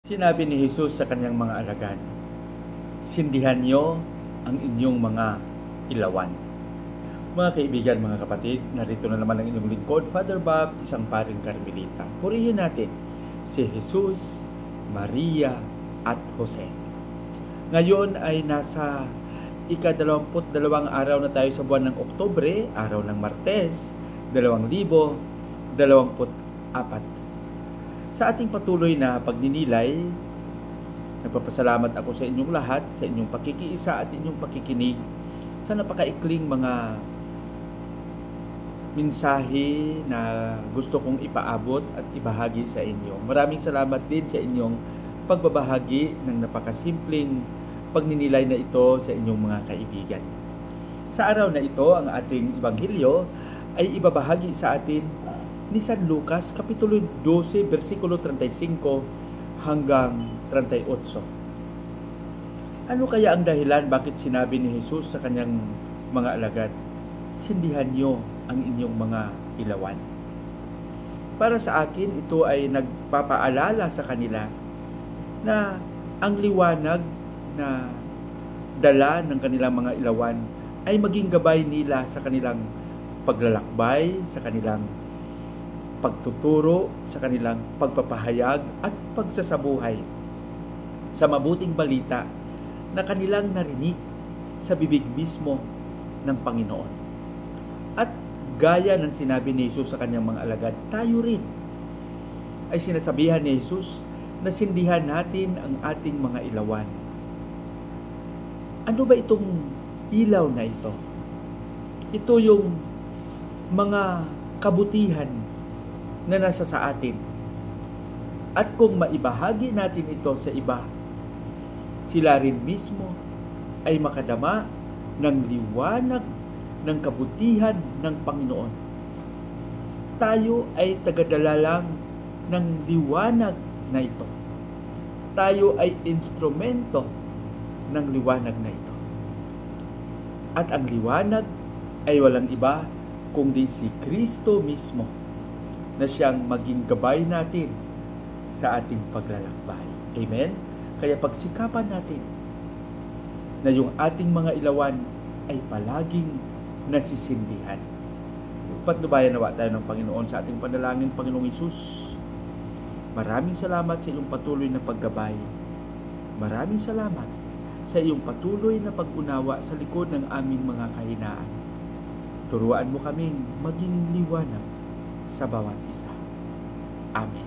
Sinabi ni Jesus sa kanyang mga alagad, "Sindihan niyo ang inyong mga ilawan." Mga kaibigan, mga kapatid, narito na naman ang inyong lingkod, Father Bob, isang paring Carmelita. Purihin natin si Jesus, Maria, at Jose. Ngayon ay nasa ika-22 araw na tayo sa buwan ng Oktubre, araw ng Martes, 2024. Sa ating patuloy na pagninilay, nagpapasalamat ako sa inyong lahat, sa inyong pakikiisa at inyong pakikinig sa napakaikling mga mensahe na gusto kong ipaabot at ibahagi sa inyo. Maraming salamat din sa inyong pagbabahagi ng napakasimpleng pagninilay na ito sa inyong mga kaibigan. Sa araw na ito, ang ating ebanghelyo ay ibabahagi sa atin ni San Lucas, Kapitulo 12, versikulo 35 hanggang 38. Ano kaya ang dahilan bakit sinabi ni Jesus sa kanyang mga alagad, "Sindihan niyo ang inyong mga ilawan"? Para sa akin, ito ay nagpapaalala sa kanila na ang liwanag na dala ng kanilang mga ilawan ay maging gabay nila sa kanilang paglalakbay, sa kanilang pagtuturo, sa kanilang pagpapahayag at pagsasabuhay sa mabuting balita na kanilang narinig sa bibig mismo ng Panginoon. At gaya ng sinabi ni Jesus sa kanyang mga alagad, tayo rin ay sinasabihan ni Jesus na sindihan natin ang ating mga ilawan. Ano ba itong ilaw na ito? Ito yung mga kabutihan na nasa sa atin. At kung maibahagi natin ito sa iba, sila rin mismo ay makadama ng liwanag ng kabutihan ng Panginoon. Tayo ay tagadala lang ng liwanag na ito. Tayo ay instrumento ng liwanag na ito. At ang liwanag ay walang iba kundi si Kristo mismo na siyang maging gabay natin sa ating paglalakbay. Amen? Kaya pagsikapan natin na yung ating mga ilawan ay palaging nasisindihan. Patnubayan nawa tayo ng Panginoon sa ating panalangin. Panginoong Hesus, maraming salamat sa iyong patuloy na paggabay. Maraming salamat sa iyong patuloy na pag-unawa sa likod ng aming mga kahinaan. Turuan mo kaming maging liwanag sa bawat isa. Amen.